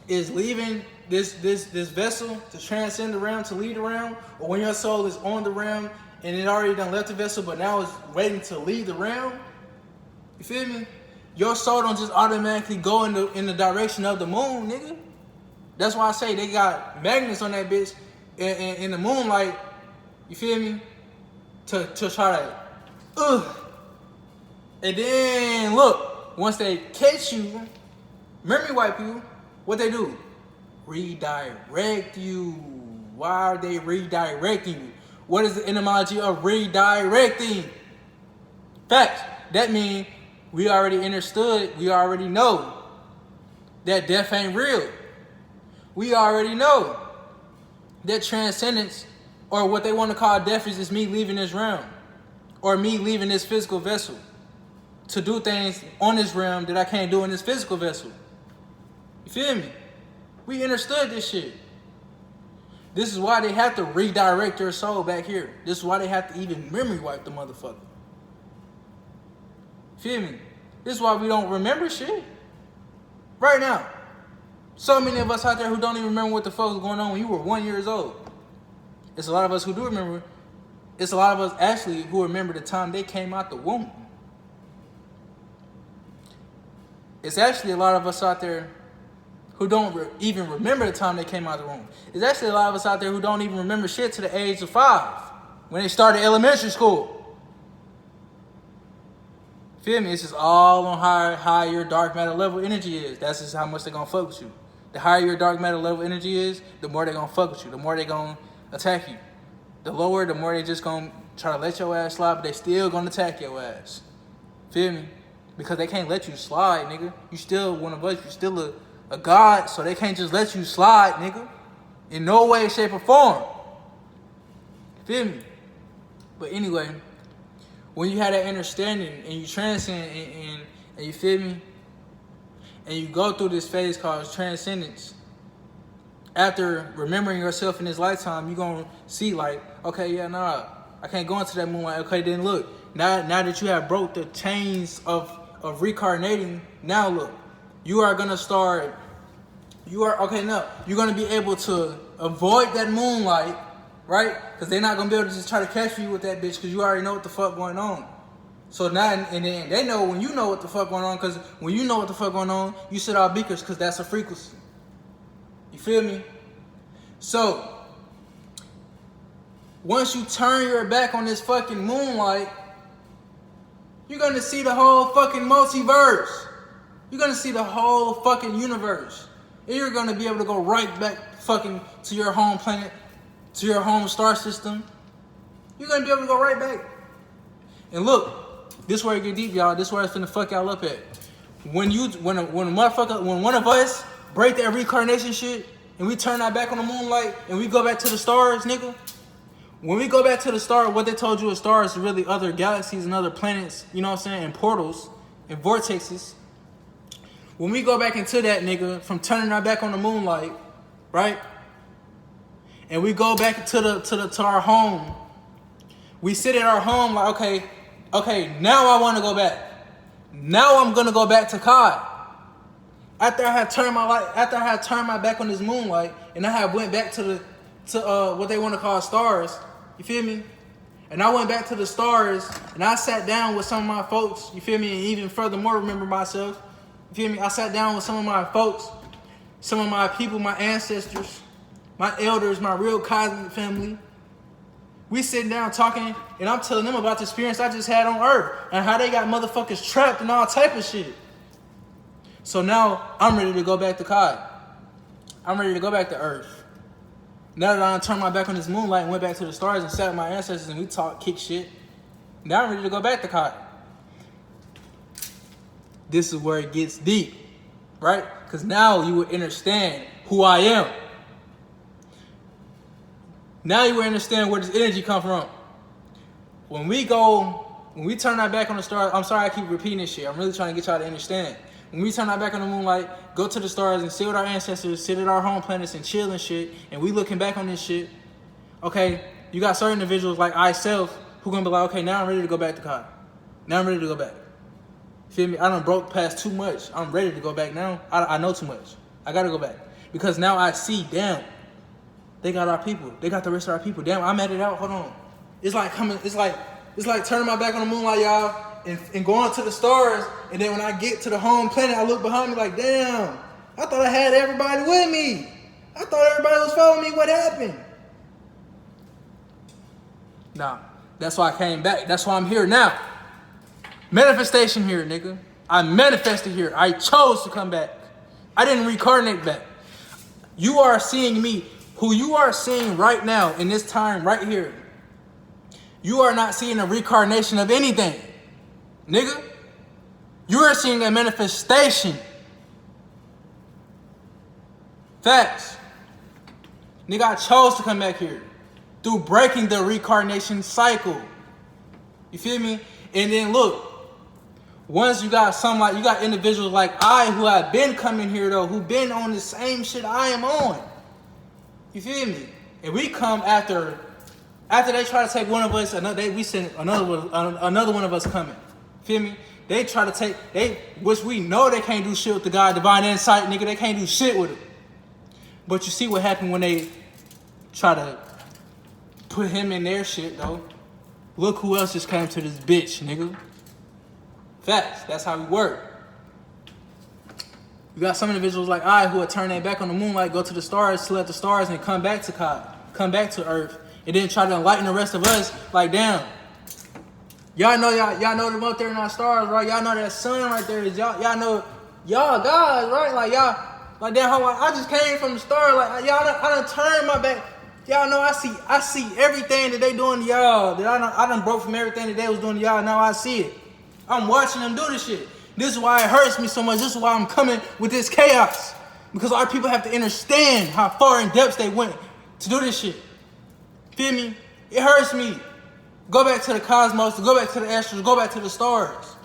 is leaving this vessel to transcend the realm, to leave the realm, or when your soul is on the realm and it already done left the vessel, but now it's waiting to leave the realm. You feel me? Your soul don't just automatically go in the direction of the moon, nigga. That's why I say they got magnets on that bitch in the moonlight. You feel me? To try to, And then look, once they catch you, memory wipe you, what they do? Redirect you. Why are they redirecting you? What is the etymology of redirecting? Facts. That means we already understood, we already know that death ain't real. We already know that transcendence, or what they want to call death, is just me leaving this realm, or me leaving this physical vessel to do things on this realm that I can't do in this physical vessel. You feel me? We understood this shit. This is why they have to redirect your soul back here. This is why they have to even memory wipe the motherfucker. Feel me? This is why we don't remember shit. Right now. So many of us out there who don't even remember what the fuck was going on when you were 1 year old. It's a lot of us who do remember. It's a lot of us actually who remember the time they came out the womb. It's actually a lot of us out there who don't even remember the time they came out the womb. It's actually a lot of us out there who don't even remember shit to the age of 5 when they started elementary school. Feel me? It's just all on how high your dark matter level energy is. That's just how much they're gonna fuck with you. The higher your dark matter level energy is, the more they're gonna fuck with you. The more they're gonna attack you. The lower, the more they just gonna try to let your ass slide, but they still gonna attack your ass. Feel me? Because they can't let you slide, nigga. You still one of us. You still a god, so they can't just let you slide, nigga. In no way, shape, or form. Feel me? But anyway, when you have that understanding and you transcend and you feel me, and you go through this phase called transcendence, after remembering yourself in this lifetime, you're going to see like, okay, yeah, nah, I can't go into that moonlight. Okay, then look, now that you have broke the chains of reincarnating, now look, you are going to start, you're going to be able to avoid that moonlight, right? Because they're not going to be able to just try to catch you with that bitch because you already know what the fuck going on. So now, and then they know when you know what the fuck going on, because when you know what the fuck going on, you set off beakers because that's a frequency. You feel me? So, once you turn your back on this fucking moonlight, you're going to see the whole fucking multiverse. You're going to see the whole fucking universe. And you're going to be able to go right back fucking to your home planet, to your home star system. You're going to be able to go right back. And look, this is where it get deep, y'all. This is where it's finna fuck y'all up at. When one of us break that reincarnation shit and we turn our back on the moonlight and we go back to the stars, nigga. When we go back to the star, what they told you is stars is really other galaxies and other planets, you know what I'm saying, and portals and vortexes. When we go back into that, nigga, from turning our back on the moonlight, right? And we go back to our home. We sit at our home like, okay, now I want to go back. Now I'm gonna go back to Kai. After I had turned my back on this moonlight, and I had went back to what they want to call stars. You feel me? And I went back to the stars, and I sat down with some of my folks. You feel me? And even furthermore, remember myself. You feel me? I sat down with some of my folks, some of my people, my ancestors, my elders, my real cosmic family. We sitting down talking, and I'm telling them about the experience I just had on Earth and how they got motherfuckers trapped and all type of shit. So now I'm ready to go back to Kai. I'm ready to go back to Earth. Now that I turned my back on this moonlight and went back to the stars and sat with my ancestors and we talked, kick shit, now I'm ready to go back to Kai. This is where it gets deep, right? Because now you will understand who I am. Now you will understand where this energy comes from. When we turn our back on the stars, I'm sorry I keep repeating this shit. I'm really trying to get y'all to understand. When we turn our back on the moonlight, go to the stars and sit with our ancestors, sit at our home planets and chill and shit, and we looking back on this shit, okay, you got certain individuals like I self who gonna be like, okay, now I'm ready to go back to God. Now I'm ready to go back. Feel me? I done broke past too much. I'm ready to go back now. I know too much. I gotta go back. Because now I see, damn, they got our people. They got the rest of our people. Damn, I'm at it out. Hold on. It's like turning my back on the moonlight, y'all, and going to the stars. And then when I get to the home planet, I look behind me like, damn, I thought I had everybody with me. I thought everybody was following me. What happened? Nah, that's why I came back. That's why I'm here now. Manifestation here, nigga. I manifested here. I chose to come back. I didn't reincarnate back. You are seeing me. Who you are seeing right now in this time right here. You are not seeing a reincarnation of anything. Nigga. You are seeing a manifestation. Facts. Nigga, I chose to come back here. Through breaking the reincarnation cycle. You feel me? And then look. Once you got you got individuals like I who have been coming here though, who been on the same shit I am on. You feel me? And we come after they try to take one of us, we send another one of us coming. Feel me? They try to take, which we know they can't do shit with the God, divine insight, nigga. They can't do shit with it. But you see what happened when they try to put him in their shit though. Look who else just came to this bitch, nigga. Facts. That's how we work. You got some individuals like I who would turn their back on the moonlight, go to the stars, select the stars, and come back to God, come back to Earth, and then try to enlighten the rest of us. Like, damn, y'all know them up there in our stars, right? Y'all know that sun right there is y'all know y'all guys, right? Like y'all, like damn, how I just came from the stars. Like I done turned my back. Y'all know I see everything that they doing to y'all. That I done broke from everything that they was doing to y'all. Now I see it. I'm watching them do this shit. This is why it hurts me so much. This is why I'm coming with this chaos. Because our people have to understand how far in depth they went to do this shit. Feel me? It hurts me. Go back to the cosmos, go back to the astros, go back to the stars.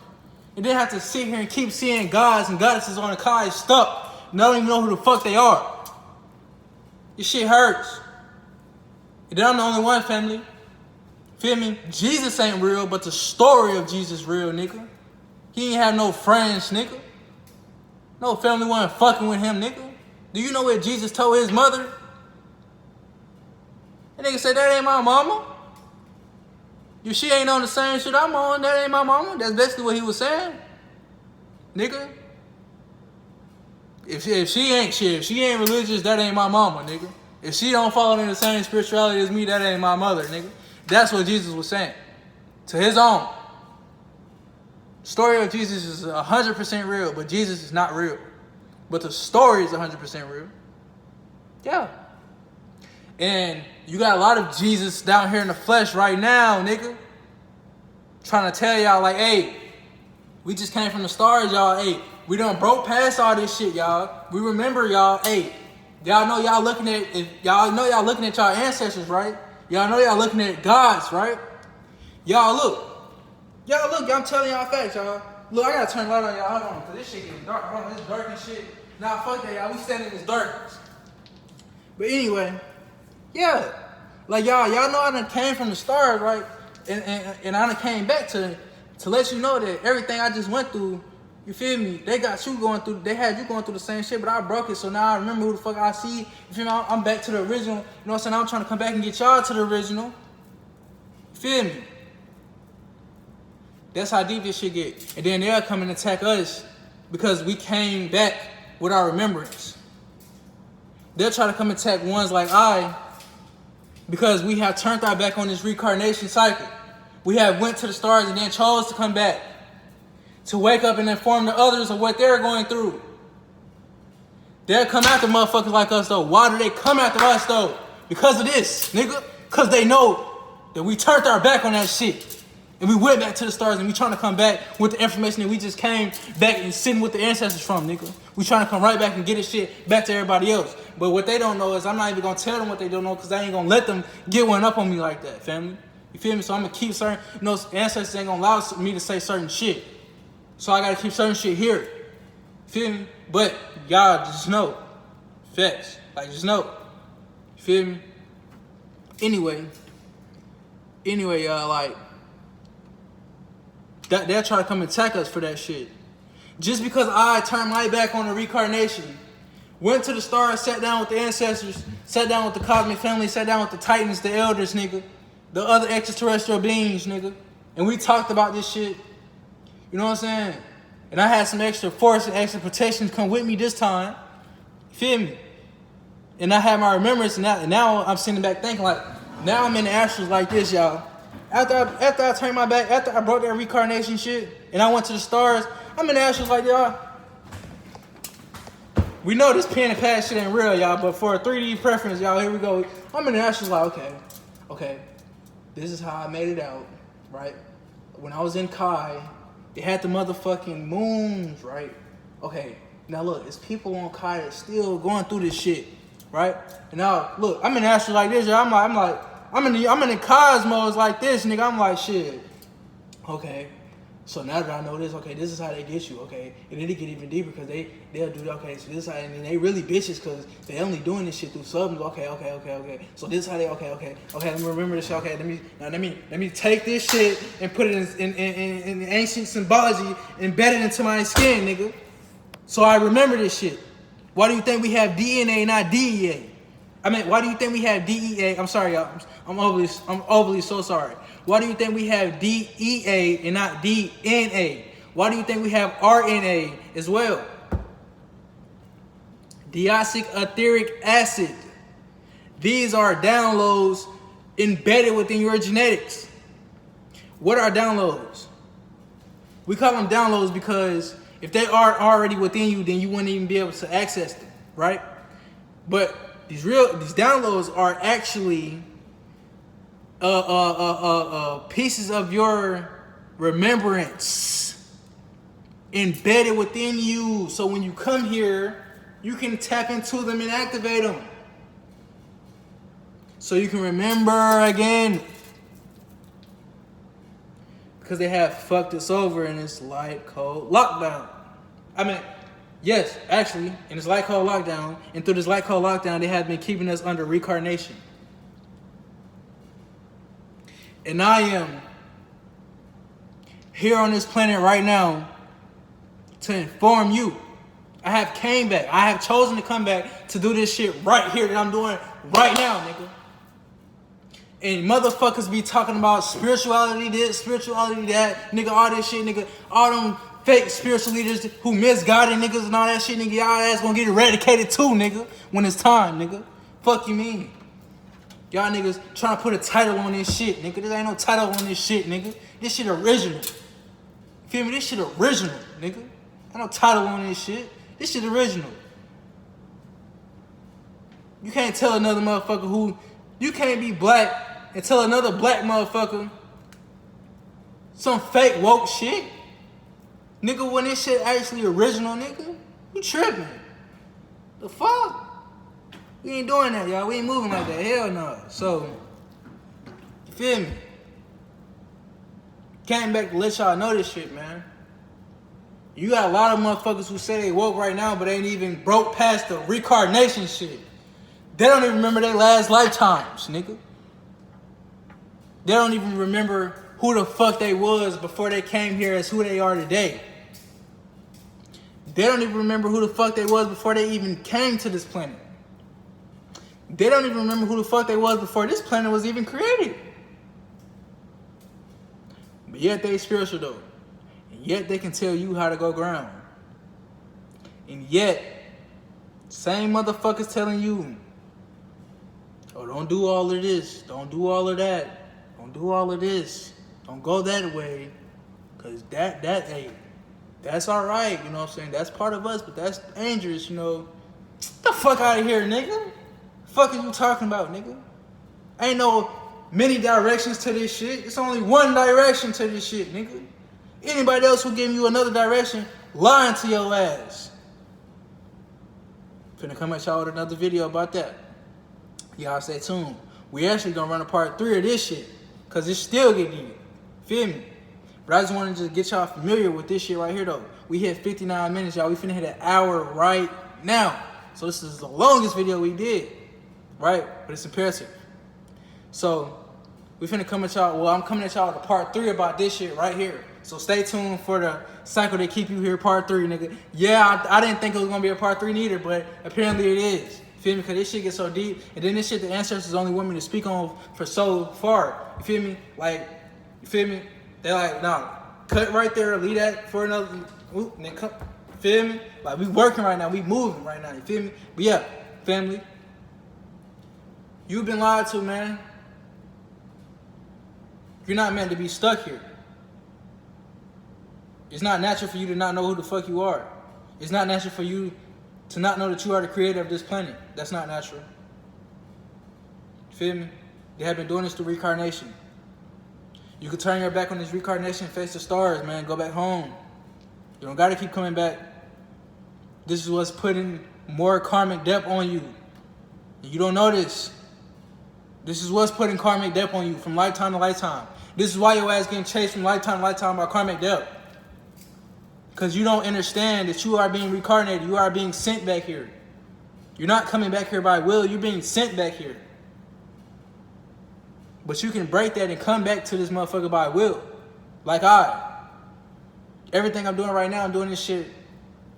And then have to sit here and keep seeing gods and goddesses on the car stuck. And I don't even know who the fuck they are. This shit hurts. And then I'm the only one, family. Feel me? Jesus ain't real, but the story of Jesus real, nigga. He ain't have no friends, nigga. No family wasn't fucking with him, nigga. Do you know what Jesus told his mother? That nigga said, that ain't my mama. If she ain't on the same shit I'm on, that ain't my mama. That's basically what he was saying. Nigga. If she ain't religious, that ain't my mama, nigga. If she don't follow in the same spirituality as me, that ain't my mother, nigga. That's what Jesus was saying. To his own. Story of Jesus is 100% real, but Jesus is not real. But the story is 100% real. Yeah. And you got a lot of Jesus down here in the flesh right now, nigga. Trying to tell y'all like, hey, we just came from the stars, y'all. Hey, we done broke past all this shit, y'all. We remember y'all. Hey, y'all know y'all looking at y'all ancestors, right? Y'all know y'all looking at gods, right? Y'all look, I'm telling y'all facts, y'all. Look, I gotta turn the light on y'all. Hold on, cause this shit getting dark. Hold on, it's dark and shit. Nah, fuck that, y'all. We standing in this darkness. But anyway, yeah. Like y'all know I done came from the stars, right? And I done came back to let you know that everything I just went through, you feel me? They had you going through the same shit, but I broke it, so now I remember who the fuck I see. You feel me? I'm back to the original. You know what I'm saying? I'm trying to come back and get y'all to the original. You feel me? That's how deep this shit get. And then they'll come and attack us because we came back with our remembrance. They'll try to come attack ones like I because we have turned our back on this reincarnation cycle. We have went to the stars and then chose to come back. To wake up and inform the others of what they're going through. They'll come after motherfuckers like us though. Why do they come after us though? Because of this, nigga. Because they know that we turned our back on that shit. And we went back to the stars and we trying to come back with the information that we just came back and sitting with the ancestors from, nigga. We trying to come right back and get this shit back to everybody else. But what they don't know is I'm not even going to tell them what they don't know because I ain't going to let them get one up on me like that, family. You feel me? So I'm going to keep certain, ancestors ain't going to allow me to say certain shit. So I gotta keep certain shit here. Feel me? But y'all just know. Facts. Like, just know. Feel me? Anyway, y'all, like, they'll try to come attack us for that shit. Just because I turned my back on the reincarnation, went to the stars, sat down with the ancestors, sat down with the cosmic family, sat down with the titans, the elders, nigga, the other extraterrestrial beings, nigga, and we talked about this shit. You know what I'm saying? And I had some extra force and extra protection come with me this time. Feel me? And I had my remembrance, and now I'm sitting back thinking, like, now I'm in the astrals like this, y'all. After I turned my back, after I broke that reincarnation shit, and I went to the stars, I'm in the astrals like, y'all. We know this pen and pad shit ain't real, y'all, but for a 3D preference, y'all, here we go. I'm in the astrals like, okay, this is how I made it out, right? When I was in Kai, it had the motherfucking moons, right? Okay, now look, it's people on Kai that's still going through this shit, right? And now look, I'm in the astral like this, y'all. I'm in the cosmos like this, nigga. I'm like, shit. Okay, so now that I know this, okay, this is how they get you, okay? And then it get even deeper because they'll do, okay, so this is how, and they really bitches because they only doing this shit through subs. Okay. So this is how they, okay, let me remember this shit, okay, let me take this shit and put it in ancient symbology, embed it into my skin, nigga. So I remember this shit. Why do you think we have DNA, not DEA? I mean, why do you think we have DEA? I'm sorry, y'all. I'm overly so sorry. Why do you think we have DEA and not DNA? Why do you think we have RNA as well? Deoxyetheric acid. These are downloads embedded within your genetics. What are downloads? We call them downloads because if they are already within you, then you wouldn't even be able to access them, right? But these downloads are actually pieces of your remembrance embedded within you. So when you come here, you can tap into them and activate them. So you can remember again. Because they have fucked us over in this light cold lockdown. I mean, yes, actually, in this light cold lockdown, and through this light cold lockdown, they have been keeping us under reincarnation. And I am here on this planet right now to inform you. I have came back. I have chosen to come back to do this shit right here that I'm doing right now, nigga. And motherfuckers be talking about spirituality this, spirituality that, nigga, all this shit, nigga, all them fake spiritual leaders who misguided niggas and all that shit, nigga, y'all ass gonna get eradicated too, nigga, when it's time, nigga. Fuck you mean? Y'all niggas trying to put a title on this shit, nigga. There ain't no title on this shit, nigga. This shit original. Feel me? This shit original, nigga. Ain't no title on this shit. This shit original. You can't tell another motherfucker who, you can't be black and tell another black motherfucker some fake woke shit. Nigga, when this shit actually original, nigga, you tripping. The fuck? We ain't doing that, y'all. We ain't moving like that. Hell no. So, you feel me? Came back to let y'all know this shit, man. You got a lot of motherfuckers who say they woke right now, but ain't even broke past the reincarnation shit. They don't even remember their last lifetimes, nigga. They don't even remember who the fuck they was before they came here as who they are today. They don't even remember who the fuck they was before they even came to this planet. They don't even remember who the fuck they was before this planet was even created. But yet they spiritual though. And yet they can tell you how to go ground. And yet, same motherfuckers telling you, oh, don't do all of this. Don't do all of that. Don't do all of this. Don't go that way. Cause hey, that's all right. You know what I'm saying? That's part of us, but that's dangerous, you know. Get the fuck out of here, nigga. Fuck are you talking about, nigga? Ain't no many directions to this shit. It's only one direction to this shit, nigga. Anybody else who giving you another direction, lying to your ass. Finna come at y'all with another video about that. Y'all stay tuned. We actually gonna run a part 3 of this shit. Cause it's still getting deep. Feel me? But I just want to just get y'all familiar with this shit right here, though. We hit 59 minutes, y'all. We finna hit an hour right now. So this is the longest video we did, right? But it's imperative. So we finna come at y'all. Well, I'm coming at y'all with a part 3 about this shit right here. So stay tuned for the cycle that keep you here, part 3, nigga. Yeah, I didn't think it was gonna be a part 3 neither, but apparently it is. Feel me? Because this shit gets so deep. And then this shit the ancestors only want me to speak on for so far. You feel me? Like, you feel me? They're like, nah, cut right there, leave that for another, and then come, feel me? Like, we working right now, we moving right now, you feel me? But yeah, family, you've been lied to, man. You're not meant to be stuck here. It's not natural for you to not know who the fuck you are. It's not natural for you to not know that you are the creator of this planet. That's not natural. Feel me? They have been doing this through reincarnation. You can turn your back on this reincarnation and face the stars, man. Go back home. You don't gotta keep coming back. This is what's putting more karmic debt on you. You don't know this. This is what's putting karmic debt on you from lifetime to lifetime. This is why your ass getting chased from lifetime to lifetime by karmic debt. Because you don't understand that you are being reincarnated. You are being sent back here. You're not coming back here by will. You're being sent back here. But you can break that and come back to this motherfucker by will. Like everything I'm doing right now, I'm doing this shit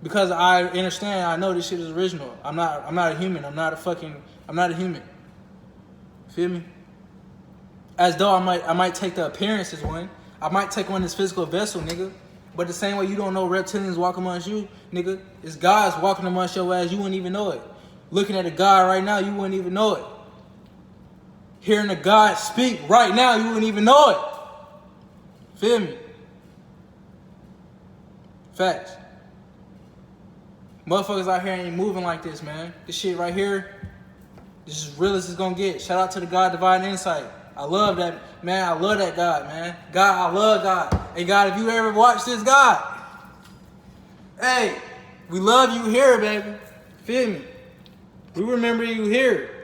because I understand, I know this shit is original. I'm not a human. I'm not a human. Feel me? As though I might take the appearance as one. I might take on this physical vessel, nigga. But the same way you don't know reptilians walk amongst you, nigga, it's gods walking amongst your ass, you wouldn't even know it. Looking at a god right now, you wouldn't even know it. Hearing a God speak right now, you wouldn't even know it. Feel me? Facts. Motherfuckers out here ain't moving like this, man. This shit right here, this is real as it's gonna get. Shout out to the God Divine Insight. I love that, man. I love that God, man. God, I love God. Hey, God, if you ever watch this, God, hey, we love you here, baby. Feel me? We remember you here.